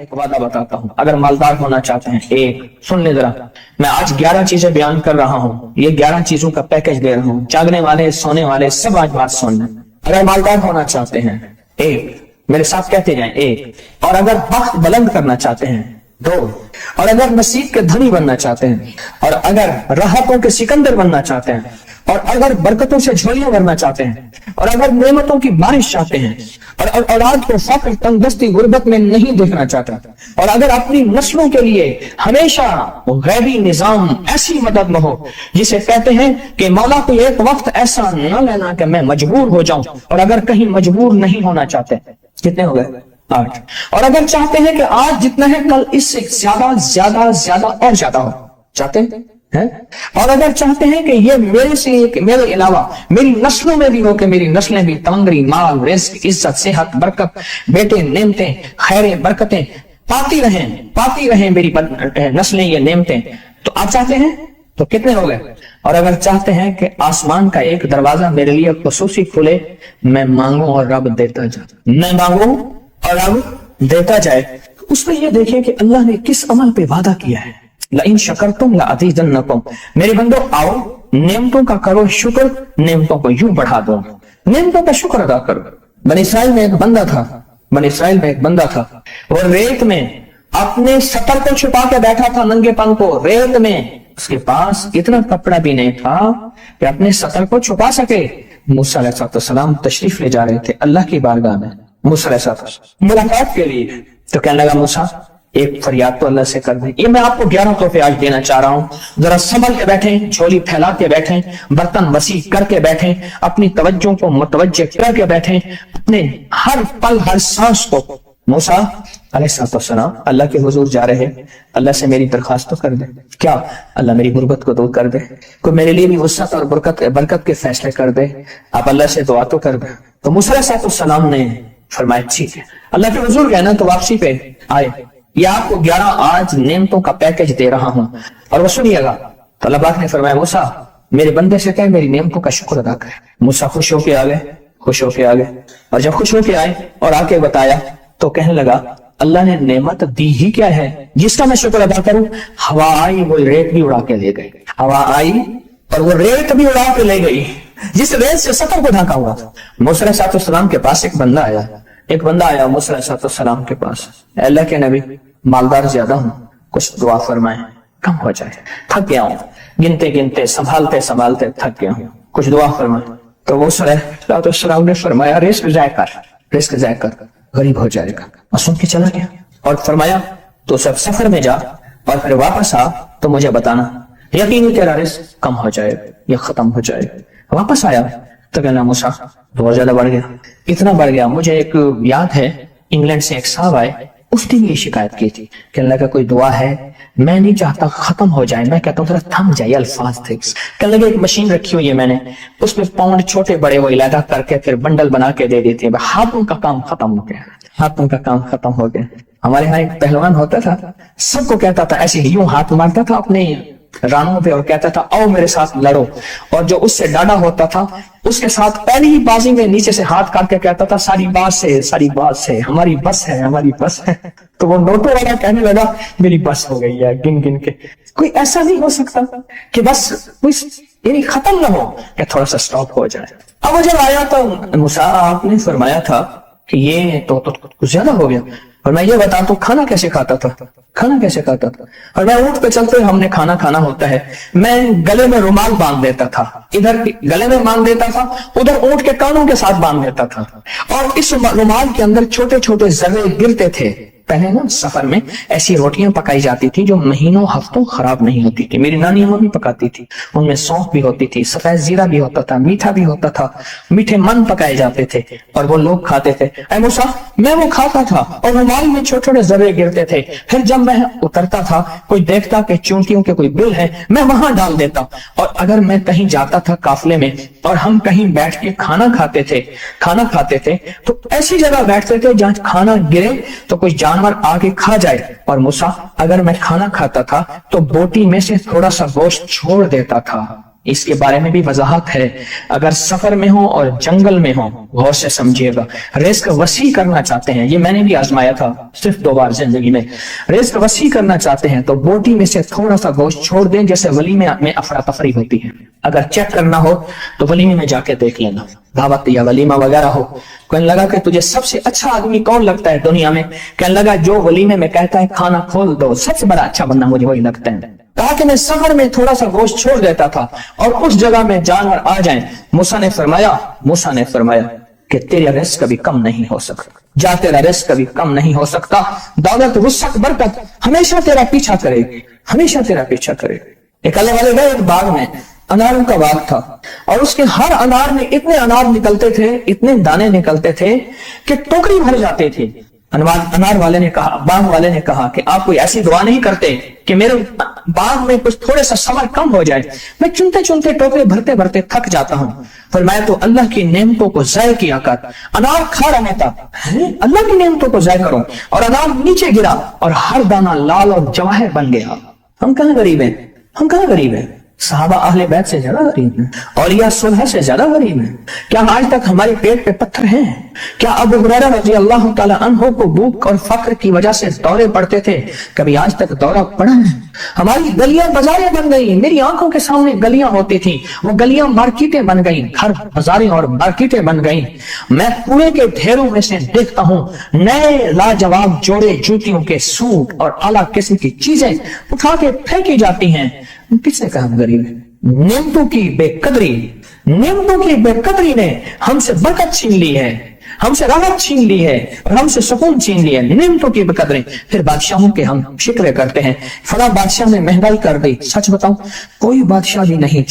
ایک وعدہ بتاتا ہوں، اگر مالدار ہونا چاہتے ہیں، ایک سن لے ذرا، میں آج 11 چیزیں بیان کر رہا ہوں، یہ 11 چیزوں کا پیکج دے رہا ہوں، جاگنے والے سونے والے سب آج بات سن لیں۔ اگر مالدار ہونا چاہتے ہیں، ایک، میرے ساتھ کہتے جائیں، ایک، اور اگر بخت بلند کرنا چاہتے ہیں، دو، اور اگر نصیب کے دھنی بننا چاہتے ہیں، اور اگر راحتوں کے سکندر بننا چاہتے ہیں، اور اگر برکتوں سے جھولیاں بھرنا چاہتے ہیں، اور اگر نعمتوں کی بارش چاہتے ہیں، اور اولاد کو فقر، تنگدستی، غربت میں نہیں دیکھنا چاہتا، اور اگر اپنی نسلوں کے لیے ہمیشہ غیبی نظام ایسی مدد نہ ہو جسے کہتے ہیں کہ مولا کو ایک وقت ایسا نہ لینا کہ میں مجبور ہو جاؤں، اور اگر کہیں مجبور نہیں ہونا چاہتے، کتنے ہو گئے؟ 8۔ اور اگر چاہتے ہیں کہ آج جتنا ہے کل اس سے زیادہ زیادہ زیادہ اور زیادہ ہو، چاہتے ہیں، اور اگر چاہتے ہیں کہ یہ میرے سے میرے علاوہ میری نسلوں میں بھی ہو، کہ میری نسلیں بھی تمنگری، مال، رزق، عزت، صحت، برکت، بیٹے، نعمتیں، خیریں، برکتیں پاتی رہیں میری نسلیں یہ نعمتیں، تو آپ چاہتے ہیں تو کتنے ہو گئے؟ اور اگر چاہتے ہیں کہ آسمان کا ایک دروازہ میرے لیے خصوصی کھلے، میں مانگوں اور رب دیتا جائے، میں مانگوں اور رب دیتا جائے، اس میں یہ دیکھیں کہ اللہ نے کس عمل پہ وعدہ کیا ہے، لئن شکرتم لأزیدنکم، میرے بندو آؤ نعمتوں کا کرو شکر، نعمتوں کو یوں بڑھا دو، نعمتوں کا شکر ادا کرو۔ بنی اسرائیل میں ایک بندہ تھا، وہ ریت میں اپنے سطر کو چھپا کے بیٹھا تھا، ننگے پن کو، ریت میں، اس کے پاس اتنا کپڑا بھی نہیں تھا کہ اپنے سطر کو چھپا سکے۔ موسیٰ علیہ السلام تشریف لے جا رہے تھے اللہ کی بارگاہ میں، موسیٰ علیہ السلام ملاقات کے لیے، تو کہنے لگا موسیٰ ایک فریاد تو اللہ سے کر دیں۔ یہ میں آپ کو 11 تحفے آج دینا چاہ رہا ہوں، ذرا سنبھل کے بیٹھیں، جھولی پھیلا کے بیٹھیں، برتن وسیع کر کے بیٹھیں، اپنی توجہ کو متوجہ کر کے بیٹھیں، اپنے ہر پل ہر سانس کو۔ موسیٰ علیہ السلام اللہ کے حضور جا رہے، اللہ سے میری درخواست تو کر دے، کیا اللہ میری غربت کو دور کر دے، کوئی میرے لیے بھی وسعت اور برکت کے فیصلے کر دے، آپ اللہ سے دعا تو کر دیں۔ تو موسیٰ علیہ السلام نے فرمایا ٹھیک ہے، اللہ کے حضور گئے نا تو واپسی پہ آئے، یہ آپ کو 11 آج نعمتوں کا پیکج دے رہا ہوں، اور وہ سنیے گا۔ تو اللہ پاک نے فرمایا موسیٰ میرے بندے سے کہے میری نعمتوں کا شکر ادا کرے۔ موسیٰ خوش ہو کے آ گئے، اور جب خوش ہو کے آئے اور آ کے بتایا تو کہنے لگا اللہ نے نعمت دی ہی کیا ہے جس کا میں شکر ادا کروں؟ ہوا آئی وہ ریت بھی اڑا کے لے گئی، ہوا آئی اور وہ ریت بھی اڑا کے لے گئی جس ریت سے سطر کو ڈھانکا ہوا تھا۔ موسیٰ علیہ السلام کے پاس ایک بندہ آیا موسیٰ علیہ السلام کے پاس، اے اللہ کے نبی مالدار زیادہ ہوں، کچھ دعا فرمائیں کم ہو جائے، تھک گیا ہوں، گنتے سنبھالتے تھک گیا ہوں، کچھ دعا فرمائیں۔ تو موسیٰ علیہ السلام نے فرمایا رزق ضائع کر، غریب ہو جائے گا، اور سن کے چلا گیا، اور فرمایا تو سب سفر میں جا اور پھر واپس آ تو مجھے بتانا، یقینی تیرا رزق کم ہو جائے یا ختم ہو جائے۔ واپس آیا تو کہنا موسیٰ بہت زیادہ بڑھ گیا، اتنا بڑھ گیا، مجھے ایک یاد ہے انگلینڈ سے ایک صاحب آئے، اس نے بھی شکایت کی تھی کہ اللہ کا کوئی دعا ہے، میں نہیں چاہتا ختم ہو جائے، میں کہتا ہوں ذرا تھم جائے، الفاظ تھے۔ کہنے لگے ایک مشین رکھی ہوئی ہے میں نے، اس میں پاؤنڈ چھوٹے بڑے وہ علیحدہ کر کے پھر بنڈل بنا کے دے دیتی ہے، ہاتھوں کا کام ختم ہو گیا۔ ہمارے ہاں ایک پہلوان ہوتا تھا، سب کو کہتا تھا ایسے یوں ہاتھ مارتا تھا اپنے رانوں پہ اور کہتا تھا آؤ میرے ساتھ لڑو، اور جو اس سے ڈاڈا ہوتا تھا اس کے ساتھ پہلی ہی بازی میں نیچے سے ہاتھ کاٹ کے کہتا تھا ساری بات سے ہماری بس ہے۔ تو وہ نوٹوں والا کہنے لگا میری بس ہو گئی ہے، گن کے کوئی ایسا نہیں ہو سکتا کہ بس یعنی ختم نہ ہو، کہ تھوڑا سا سٹاپ ہو جائے۔ اب وہ جب آیا تو موسیٰ آپ نے فرمایا تھا کہ یہ تو کچھ زیادہ ہو گیا، اور میں یہ بتاؤں تو کھانا کیسے کھاتا تھا، اور میں اونٹ پہ چلتے ہم نے کھانا ہوتا ہے، میں گلے میں رومال باندھ دیتا تھا، ادھر گلے میں باندھ دیتا تھا، ادھر اونٹ کے کانوں کے ساتھ باندھ دیتا تھا، اور اس رومال کے اندر چھوٹے چھوٹے ذرے گرتے تھے۔ پہلے نا سفر میں ایسی روٹیاں پکائی جاتی تھی جو مہینوں ہفتوں خراب نہیں ہوتی تھی، میری نانی وہ بھی پکاتی تھی، ان میں سونف بھی ہوتی تھی، سفید زیرہ بھی ہوتا تھا، میٹھا بھی ہوتا تھا، میٹھے من پکائے جاتے تھے اور وہ لوگ کھاتے تھے۔ اے موسیٰ میں وہ کھاتا تھا اور رومال میں چھوٹے چھوٹے ذرے گرتے تھے، پھر جب میں اترتا تھا کوئی دیکھتا کہ چونٹیوں کے کوئی بل ہے میں وہاں ڈال دیتا، اور اگر میں کہیں جاتا تھا قافلے میں اور ہم کہیں بیٹھ کے کھانا کھاتے تھے تو ایسی جگہ بیٹھتے تھے جہاں کھانا گرے تو کوئی جانور آگے کھا جائے، اور موسیٰ اگر میں کھانا کھاتا تھا تو بوٹی میں سے تھوڑا سا گوشت چھوڑ دیتا تھا اس کے بارے میں بھی وضاحت ہے. اگر سفر میں ہو اور جنگل میں ہو غور سے سمجھیے گا. رزق وسیع کرنا چاہتے ہیں, یہ میں نے بھی آزمایا تھا صرف 2 بار زندگی میں. رزق وسیع کرنا چاہتے ہیں تو بوٹی میں سے تھوڑا سا گوشت چھوڑ دیں, جیسے ولیمے میں افراتفری ہوتی ہے. اگر چیک کرنا ہو تو ولیمے میں جا کے دیکھ لینا, دعوت یا ولیمہ وغیرہ ہو. کہنے لگا کہ تجھے سب سے اچھا آدمی کون لگتا ہے دنیا میں؟ کہنے لگا جو ولیمے میں کہتا ہے کھانا کھول دو, سب سے بڑا اچھا بندہ مجھے وہی لگتا ہے. کہا کہ میں سفر میں تھوڑا سا گوشت چھوڑ دیتا تھا اور اس جگہ میں جانور آ جائیں. موسیٰ نے فرمایا کہ تیرا رزق کبھی کم نہیں ہو سکتا, جا تیرا رزق کبھی کم نہیں ہو سکتا. دولت وسعت برکت ہمیشہ تیرا پیچھا کرے گی, ہمیشہ تیرا پیچھا کرے گی. ایک اللہ والے گئے ایک باغ میں, اناروں کا باغ تھا, اور اس کے ہر انار میں اتنے انار نکلتے تھے, اتنے دانے نکلتے تھے کہ ٹوکری بھر جاتے تھے. انار والے نے کہا, باغ والے نے کہا کہ آپ کوئی ایسی دعا نہیں کرتے کہ میرے باغ میں کچھ تھوڑے سا ثمر کم ہو جائے, میں چنتے چنتے ٹوکرے بھرتے بھرتے تھک جاتا ہوں. فرمایا تو اللہ کی نعمتوں کو ضائع کیا کر. انار کھا رہا تھا, اللہ کی نعمتوں کو ضائع کرو, اور انار نیچے گرا اور ہر دانہ لال اور جواہر بن گیا. ہم کہاں غریب ہیں, ہم کہاں غریب ہیں؟ صحابہ اہل بیت سے زیادہ غریب ہیں, اولیاء صلح سے زیادہ غریب ہیں. کیا آج تک ہمارے پیٹ پہ پتھر ہیں؟ کیا ابو ہریرہ رضی اللہ تعالی عنہ کو بھوک اور فقر کی وجہ سے دورے پڑتے تھے؟ کبھی آج تک دورہ پڑا ہے؟ ہماری گلیاں بازاریں بن گئی, میری آنکھوں کے سامنے گلیاں ہوتی تھی, وہ گلیاں مارکیٹیں بن گئی, گھر بازاریں اور مارکیٹیں بن گئی. میں کوڑے کے ڈھیروں میں سے دیکھتا ہوں نئے لاجواب جوڑے جوتیوں کے سوٹ اور اعلیٰ قسم کی چیزیں اٹھا کے پھینکی جاتی ہیں. کس نے کہا ہم غریب ہیں؟ نعمتوں کی بے قدری نے ہم سے برکت چھین لی ہے, ہم سے راحت چھین لی ہے, اور ہم سے سکون چھین لی ہے. نعمتوں کی بے قدری. پھر بادشاہوں کے ہم شکرے کرتے ہیں, فلاں بادشاہ نے مہنگائی کر دی. سچ بتاؤں, کوئی بادشاہ بھی نہیں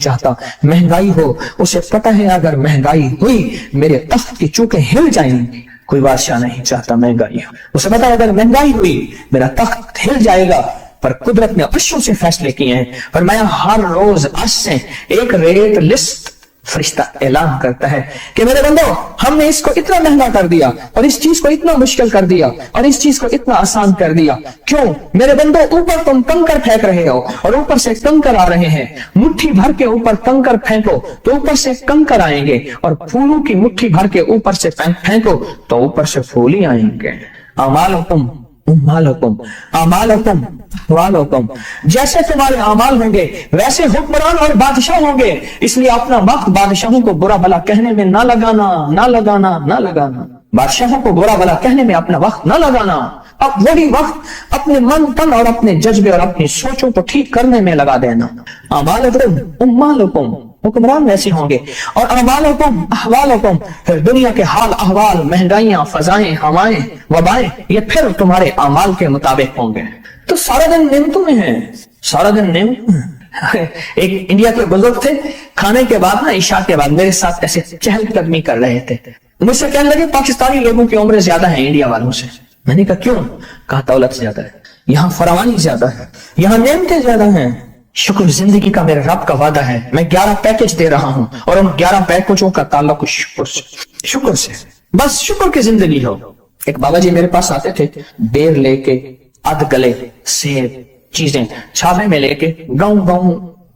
چاہتا مہنگائی ہو. اسے پتہ ہے اگر مہنگائی ہوئی میرے تخت کی چوکیں ہل جائیں گی. کوئی بادشاہ نہیں چاہتا مہنگائی ہو, اسے پتہ ہے اگر مہنگائی ہوئی میرا تخت ہل جائے گا. پر قدرت نے عرشوں سے فیصلے کیے ہیں. فرمایا ہر روز عرش سے ایک ریٹ لسٹ فرشتہ اعلان کرتا ہے کہ میرے بندو, ہم نے اس کو اتنا مہنگا کر دیا, اور اس چیز کو اتنا مشکل کر دیا, اور اس چیز کو اتنا آسان کر دیا. کیوں میرے بندو؟ اوپر تم کنکر پھینک رہے ہو اور اوپر سے کنکر آ رہے ہیں. مٹھی بھر کے اوپر کنکر پھینکو تو اوپر سے کنکر آئیں گے, اور پھولوں کی مٹھی بھر کے اوپر سے پھینکو تو اوپر سے پھول ہی آئیں گے. اعمالکم احوالکم, جیسے تمہارے اعمال ہوں گے ویسے حکمران اور بادشاہ ہوں گے. اس لیے اپنا وقت بادشاہوں کو برا بھلا کہنے میں نہ لگانا. بادشاہوں کو برا بھلا کہنے میں اپنا وقت نہ لگانا. اب وہی وقت اپنے من تن اور اپنے جذبے اور اپنی سوچوں کو ٹھیک کرنے میں لگا دینا. اعمالکم, حکمران ویسے ہوں گے, اور اعمالکم احوالکم, پھر دنیا کے حال احوال, مہنگائیاں, فضائیں, ہوائیں, وبائیں, یہ پھر تمہارے اعمال کے مطابق ہوں گے. تو سارا دن نعمتوں میں ہیں, سارا دن نعمتوں میں. ایک انڈیا کے بزرگ تھے, کھانے کے بعد عشاء کے بعد میرے ساتھ ایسے چہل قدمی کر رہے تھے. مجھ سے کہنے لگے پاکستانی لوگوں کی عمریں زیادہ ہیں انڈیا والوں سے. میں نے کہا کیوں؟ کہا دولت زیادہ ہے, یہاں فراوانی زیادہ ہے, یہاں نعمتیں زیادہ ہیں. شکر زندگی کا میرے رب کا وعدہ ہے. میں 11 پیکج دے رہا ہوں, اور ان 11 پیکجوں کا تعلق شکر سے. بس شکر کی زندگی ہو. ایک بابا جی میرے پاس آتے تھے, بیر لے کے, ادھ گلے سیب چیزیں چھاوے میں لے کے گاؤں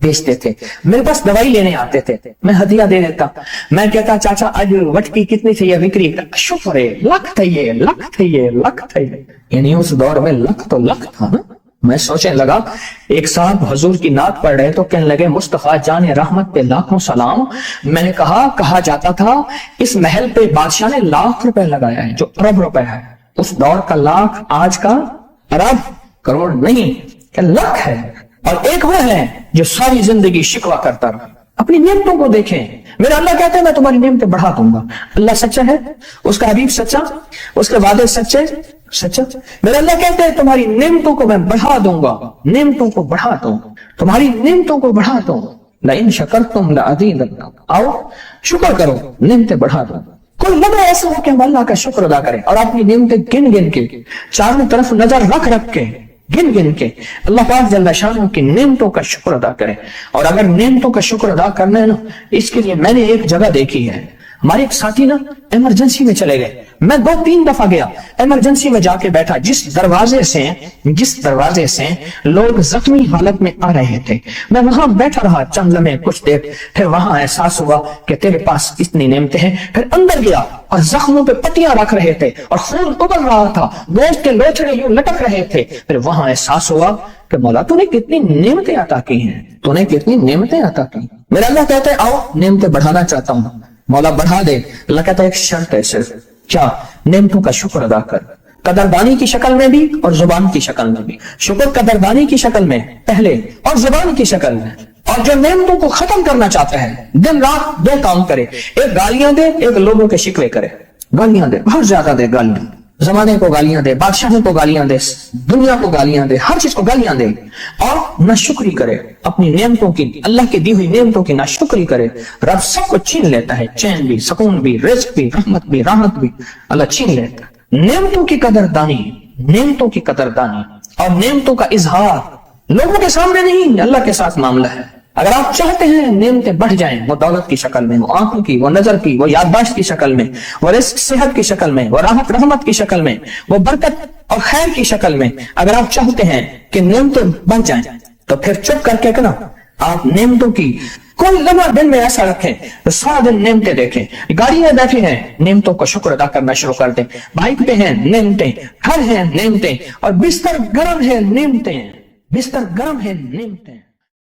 بیچتے تھے. میرے پاس دوائی لینے آتے تھے, میں ہدیہ دے دیتا. میں کہتا چاچا آج وٹکی کتنی تھی یہ وکری؟ شکر ہے, لکھ تھا یہ. یعنی اس دور میں لکھ تو لکھ تھا نا. میں سوچنے لگا, ایک صاحب حضور کی نعت پڑھ رہے تو کہنے لگے مصطفیٰ جان رحمت پہ لاکھوں سلام. میں نے کہا جاتا تھا اس محل پہ بادشاہ نے لاکھ روپے لگایا ہے, جو ارب روپے ہے. اس دور کا لاکھ آج کا ارب کروڑ نہیں, کہ لاکھ ہے. اور ایک وہ ہے جو ساری زندگی شکوہ کرتا رہا. اپنی نعمتوں کو دیکھیں. میرا اللہ کہتا ہے میں تمہاری نعمتیں بڑھا دوں گا. اللہ سچا ہے, اس کا حبیب سچا, اس کے وعدے سچا. میرا اللہ کہتا ہے تمہاری نعمتوں کو میں بڑھا دوں گا, تمہاری نعمتوں کو بڑھا دوں. لئن شکرتم لأزیدنکم, آؤ شکر کرو, نعمتیں بڑھا دوں. کوئی لمحہ ایسا ہو کہ ہم اللہ کا شکر ادا کریں اور اپنی نعمتیں گن کے, چاروں طرف نظر رکھ کے, گن کے اللہ پاک جل شانہ کی نعمتوں کا شکر ادا کریں. اور اگر نعمتوں کا شکر ادا کرنا ہے نا, اس کے لیے میں نے ایک جگہ دیکھی ہے. ہمارے ایک ساتھی نا ایمرجنسی میں چلے گئے, میں 2-3 دفعہ گیا, ایمرجنسی میں جا کے بیٹھا, جس دروازے سے لوگ زخمی حالت میں آ رہے تھے, میں وہاں بیٹھا رہا چند لمحے, کچھ دیر, پھر وہاں احساس ہوا کہ تیرے پاس اتنی نعمتیں ہیں. پھر اندر گیا اور زخموں پہ پٹیاں رکھ رہے تھے اور خون ابل رہا تھا, گوشت کے لوتھڑے یوں لٹک رہے تھے. پھر وہاں احساس ہوا کہ مولا تو نے کتنی نعمتیں عطا کی ہیں, تو نے کتنی نعمتیں عطا کی. میرا اللہ کہتا ہے آؤ نعمتیں بڑھانا چاہتا ہوں. مولا بڑھا دے. اللہ کہتا ہے ایک شرط ہے صرف, کیا؟ نعمتوں کا شکر ادا کر, قدردانی کی شکل میں بھی اور زبان کی شکل میں بھی. شکر قدردانی کی شکل میں پہلے اور زبان کی شکل میں. اور جو نعمتوں کو ختم کرنا چاہتا ہے دن رات 2 کام کرے, ایک گالیاں دے, ایک لوگوں کے شکوے کرے. گالیاں دے, بہت زیادہ دے گالیاں, زمانے کو گالیاں دے, بادشاہوں کو گالیاں دے, دنیا کو گالیاں دے, ہر چیز کو گالیاں دے, اور ناشکری کرے اپنی نعمتوں کی, اللہ کی دی ہوئی نعمتوں کی ناشکری کرے. رب سب کو چھین لیتا ہے, چین بھی, سکون بھی, رزق بھی, رحمت بھی, راحت بھی, اللہ چھین لیتا ہے. نعمتوں کی قدردانی, نعمتوں کی قدردانی اور نعمتوں کا اظہار لوگوں کے سامنے نہیں, اللہ کے ساتھ معاملہ ہے. اگر آپ چاہتے ہیں نعمتیں بڑھ جائیں, وہ دولت کی شکل میں, وہ آنکھوں کی, وہ نظر کی, وہ یادداشت کی شکل میں, وہ رزق صحت کی شکل میں, وہ راحت رحمت کی شکل میں, وہ برکت اور خیر کی شکل میں, اگر آپ چاہتے ہیں کہ نعمتیں بڑھ جائیں تو پھر چپ کر کے نا آپ نعمتوں کی کوئی لمحہ دن میں ایسا رکھیں, سارا دن نعمتیں دیکھیں. گاڑی میں بیٹھے ہیں, نعمتوں کا شکر ادا کرنا شروع کر دیں. بائک پہ ہیں, نعمتیں, گھر ہیں, نعمتیں, اور بستر گرم ہے, نعمتیں, بستر گرم ہے, نعمتیں.